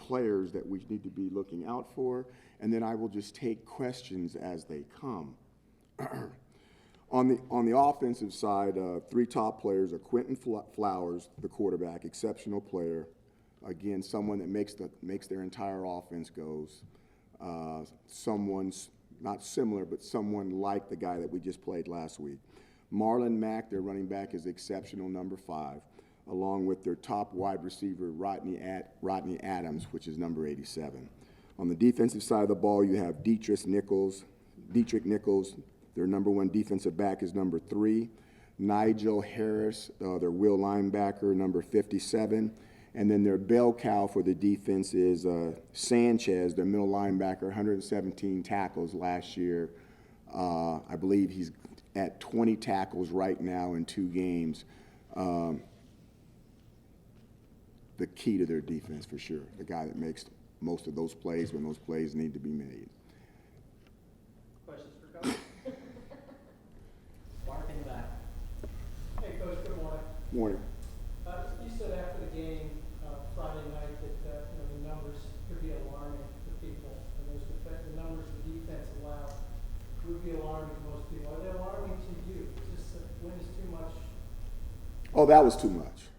players that we need to be looking out for, and then I will just take questions as they come. On the offensive side, three top players are Quentin Flowers, the quarterback, exceptional player. Again, someone that makes their entire offense goes. Someone's not similar, but someone like the guy that we just played last week. Marlon Mack, their running back, is exceptional, number 5, along with their top wide receiver, Rodney Adams, which is number 87. On the defensive side of the ball, you have Dietrich Nichols. Their number 1 defensive back is number 3. Nigel Harris, their will linebacker, number 57. And then their bell cow for the defense is Sanchez, their middle linebacker, 117 tackles last year. I believe he's at 20 tackles right now in 2 games. The key to their defense for sure, the guy that makes most of those plays when those plays need to be made. Questions for Coach? Mark in the back. Hey, Coach, good morning. Morning. You said after the game Friday night that the numbers could be alarming for people, and the numbers the defense allowed would be alarming to most people. Are they alarming to you? Is this win is too much? Oh, that was too much.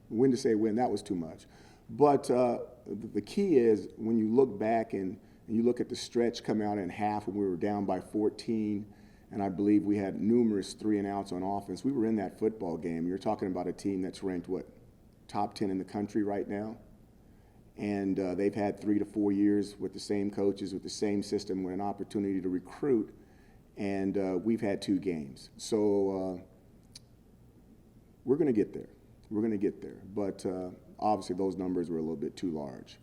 When to say when, that was too much. But the key is when you look back and you look at the stretch coming out in half when we were down by 14, and I believe we had numerous 3-and-outs on offense. We were in that football game. You're talking about a team that's ranked, top 10 in the country right now. And they've had 3 to 4 years with the same coaches, with the same system, with an opportunity to recruit. And we've had 2 games. So we're going to get there. We're going to get there. But obviously those numbers were a little bit too large.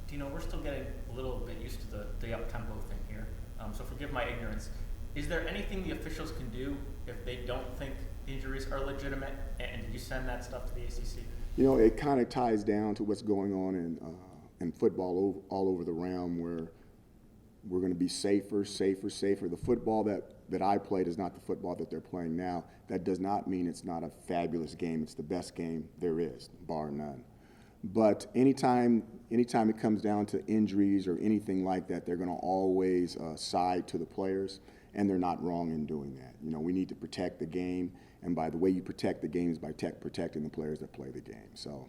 Dino, we're still getting a little bit used to the up-tempo thing here. So forgive my ignorance. Is there anything the officials can do if they don't think injuries are legitimate? And did you send that stuff to the ACC? It kind of ties down to what's going on in football all over the realm, where we're going to be safer. The football that I played is not the football that they're playing now. That does not mean it's not a fabulous game. It's the best game there is, bar none. But anytime it comes down to injuries or anything like that, they're going to always side to the players, and they're not wrong in doing that. We need to protect the game, and by the way you protect the game is by protecting the players that play the game. So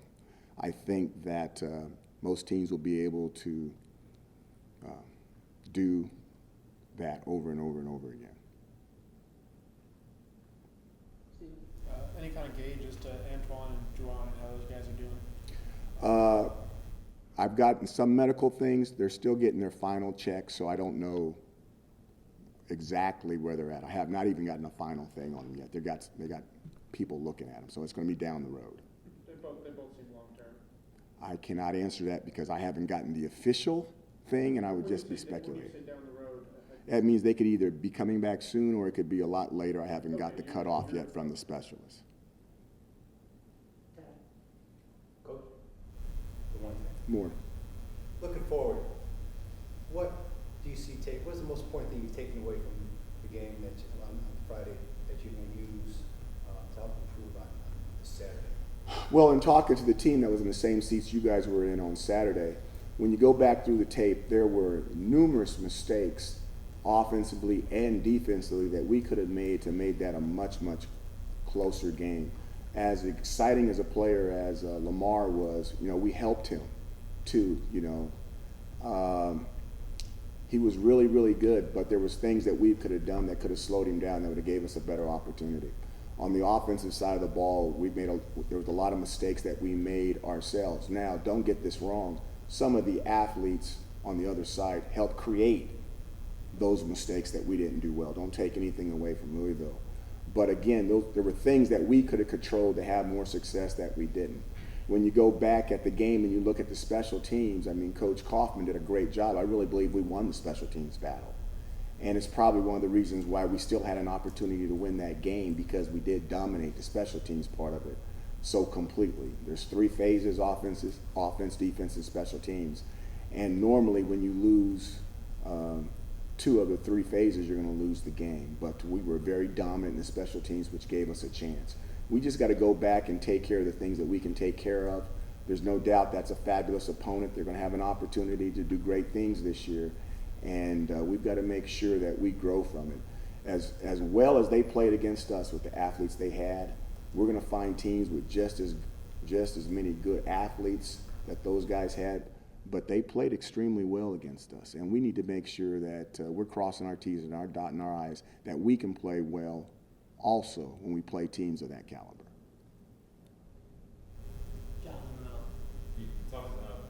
I think that most teams will be able to do that over and over and over again. Any kind of gauge as to Antoine and Juwan and how those guys are doing? I've gotten some medical things. They're still getting their final checks, so I don't know exactly where they're at. I have not even gotten a final thing on them yet. They got people looking at them, so it's going to be down the road. They both seem long term. I cannot answer that because I haven't gotten the official thing, and I would just be speculating. When you say down the road, that means they could either be coming back soon or it could be a lot later. I haven't got the cutoff yet from the specialist. Coach, the one thing. More. Looking forward, what do you see what's the most important thing you've taken away from the game on Friday that you can use to help improve on Saturday? Well, in talking to the team that was in the same seats you guys were in on Saturday, when you go back through the tape, there were numerous mistakes offensively and defensively that we could have made to make that a much, much closer game. As exciting as a player as Lamar was, we helped him too, He was really, really good, but there was things that we could have done that could have slowed him down that would have gave us a better opportunity. On the offensive side of the ball, there was a lot of mistakes that we made ourselves. Now, don't get this wrong. Some of the athletes on the other side helped create those mistakes that we didn't do well. Don't take anything away from Louisville. But again, there were things that we could have controlled to have more success that we didn't. When you go back at the game and you look at the special teams, Coach Kaufman did a great job. I really believe we won the special teams battle. And it's probably one of the reasons why we still had an opportunity to win that game, because we did dominate the special teams part of it so completely. There's 3 phases: offense, defense, and special teams. And normally when you lose 2 of the 3 phases, you're going to lose the game. But we were very dominant in the special teams, which gave us a chance. We just got to go back and take care of the things that we can take care of. There's no doubt that's a fabulous opponent. They're going to have an opportunity to do great things this year, and we've got to make sure that we grow from it. As well as they played against us with the athletes they had, we're going to find teams with just as many good athletes that those guys had, but they played extremely well against us, and we need to make sure that we're crossing our T's and our dotting our I's, that we can play well also when we play teams of that caliber. You talked about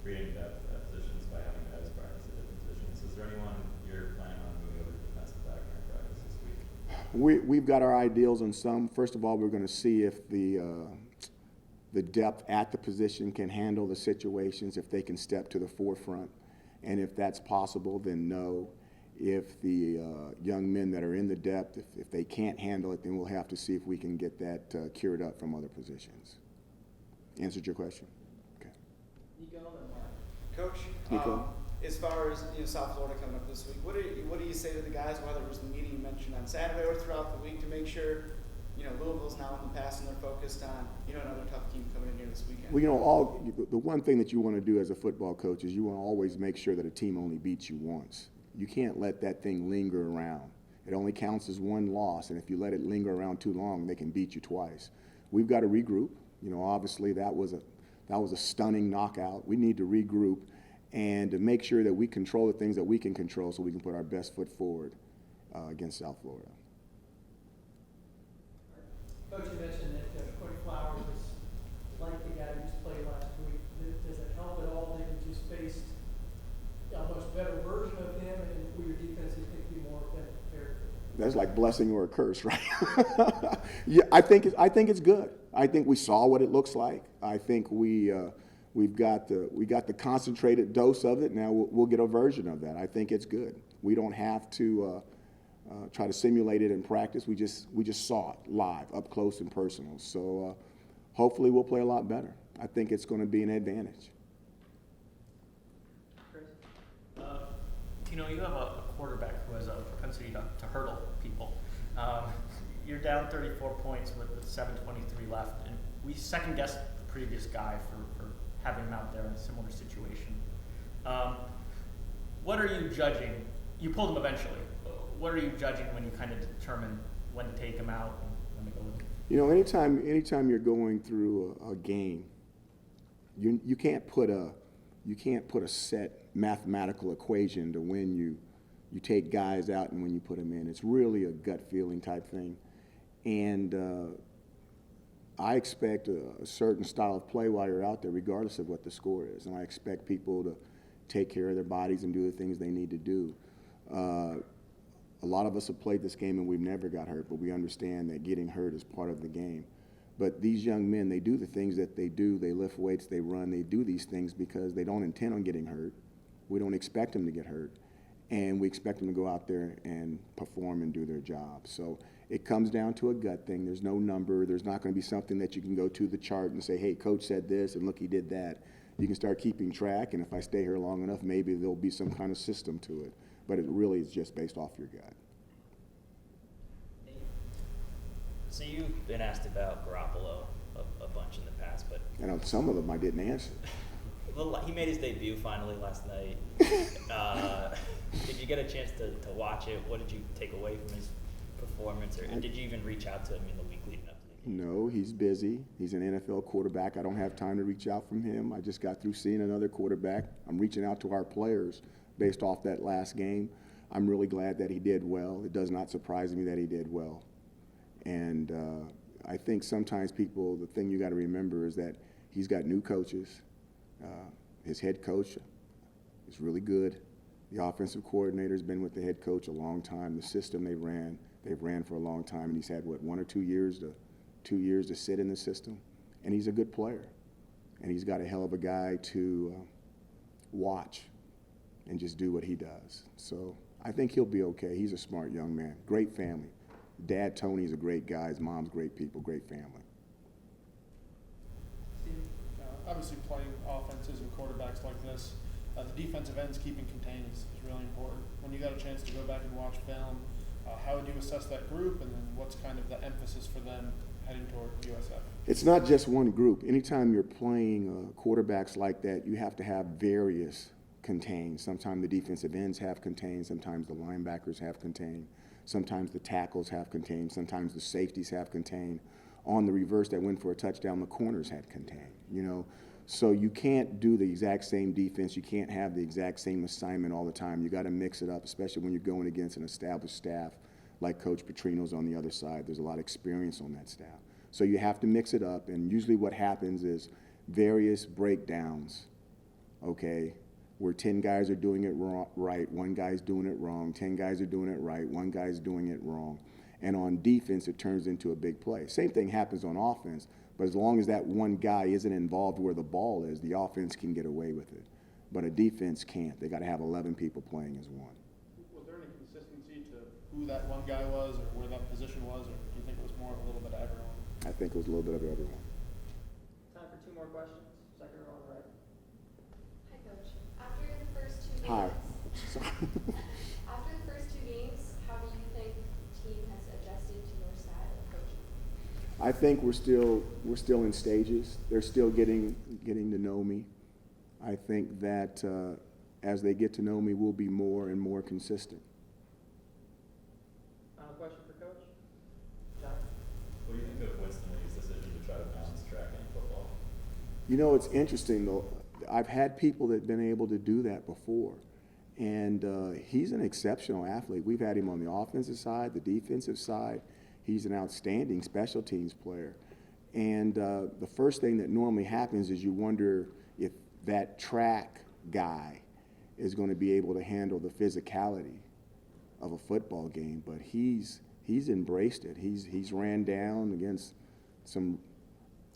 creating depth at positions by having guys practice at different positions. Is there anyone you're planning on moving over to defensive back during practice this week? We've got our ideals on some. First of all, we're going to see if the depth at the position can handle the situations, if they can step to the forefront. And if that's possible, then no. If the young men that are in the depth, if they can't handle it, then we'll have to see if we can get that cured up from other positions. Answered your question? Okay. Nico and Mark. Coach, Nico? as far as South Florida coming up this week, what do you say to the guys, whether it was the meeting you mentioned on Saturday or throughout the week, to make sure Louisville's now in the past and they're focused on another tough team coming in here this weekend? Well, the one thing that you want to do as a football coach is you want to always make sure that a team only beats you once. You can't let that thing linger around. It only counts as one loss, and if you let it linger around too long, they can beat you twice. We've got to regroup. Obviously that was a stunning knockout. We need to regroup and to make sure that we control the things that we can control so we can put our best foot forward against South Florida. Coach, you mentioned that Cody Flowers was like the guy who just played last week. Does it help at all that you just faced a much better version of him, and will your defense, you think, be more prepared? That's like blessing or a curse, right? Yeah, I think it's good. I think we saw what it looks like. I think we got the concentrated dose of it. Now we'll get a version of that. I think it's good. We don't have to try to simulate it in practice. We just saw it live, up close and personal. So hopefully we'll play a lot better. I think it's going to be an advantage. Chris? You have a quarterback who has a propensity to hurdle people. You're down 34 points with 7:23 left, and we second-guessed the previous guy for having him out there in a similar situation. What are you judging? You pulled him eventually. What are you judging when you kind of determine when to take him out and when to go with him? Anytime you're going through a game, you can't put a set mathematical equation to when you take guys out and when you put them in. It's really a gut feeling type thing. And I expect a certain style of play while you're out there, regardless of what the score is. And I expect people to take care of their bodies and do the things they need to do. A lot of us have played this game and we've never got hurt, but we understand that getting hurt is part of the game. But these young men, they do the things that they do. They lift weights, they run, they do these things because they don't intend on getting hurt. We don't expect them to get hurt. And we expect them to go out there and perform and do their job. So it comes down to a gut thing. There's no number. There's not going to be something that you can go to the chart and say, hey, coach said this, and look, he did that. You can start keeping track, and if I stay here long enough, maybe there'll be some kind of system to it. But it really is just based off your gut. So you've been asked about Garoppolo a bunch in the past, but And on some of them I didn't answer. he made his debut finally last night. Did you get a chance to watch it? What did you take away from his performance, or did you even reach out to him in the week leading up to the game? No, he's busy. He's an NFL quarterback. I don't have time to reach out from him. I just got through seeing another quarterback. I'm reaching out to our players based off that last game. I'm really glad that he did well. It does not surprise me that he did well. And I think sometimes people, the thing you got to remember is that he's got new coaches. His head coach is really good. The offensive coordinator's been with the head coach a long time. The system they've ran for a long time, and he's had, 1 or 2 years to sit in the system. And he's a good player. And he's got a hell of a guy to watch and just do what he does. So I think he'll be okay. He's a smart young man. Great family. Dad, Tony's a great guy. His mom's great people, great family. Obviously, playing offenses and quarterbacks like this, the defensive ends keeping contained is really important. When you got a chance to go back and watch film, how would you assess that group, and then what's kind of the emphasis for them heading toward USF? It's not just one group. Anytime you're playing quarterbacks like that, you have to have various contained. Sometimes the defensive ends have contained, sometimes the linebackers have contained, sometimes the tackles have contained, sometimes the safeties have contained. On the reverse that went for a touchdown, the corners had contained, you know. So you can't do the exact same defense. You can't have the exact same assignment all the time. You got to mix it up, especially when you're going against an established staff like Coach Petrino's on the other side. There's a lot of experience on that staff. So you have to mix it up, and usually what happens is various breakdowns, okay, where 10 guys are doing it right, one guy's doing it wrong, 10 guys are doing it right, one guy's doing it wrong. And on defense, it turns into a big play. Same thing happens on offense, but as long as that one guy isn't involved where the ball is, the offense can get away with it. But a defense can't. They got to have 11 people playing as one. Was there any consistency to who that one guy was or where that position was, or do you think it was more of a little bit of everyone? I think it was a little bit of everyone. Time for 2 more questions. Second row on the right. Hi, Coach. After the first 2 games, Hi. Sorry. after the first 2 games, how do you think the team has adjusted to your style of coaching? I think we're still in stages. They're still getting to know me. I think that as they get to know me, we'll be more and more consistent. Final question for Coach. John? What do you think of Winston Lee's decision to try to balance track and football? You know, it's interesting though. I've had people that have been able to do that before. And he's an exceptional athlete. We've had him on the offensive side, the defensive side. He's an outstanding special teams player. And the first thing that normally happens is you wonder if that track guy is going to be able to handle the physicality of a football game. But he's embraced it. He's ran down against some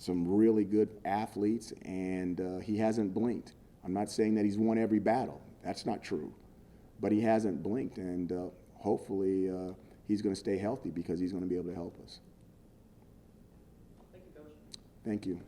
really good athletes, and he hasn't blinked. I'm not saying that he's won every battle. That's not true. But he hasn't blinked, and hopefully he's going to stay healthy because he's going to be able to help us. Thank you, Coach. Thank you.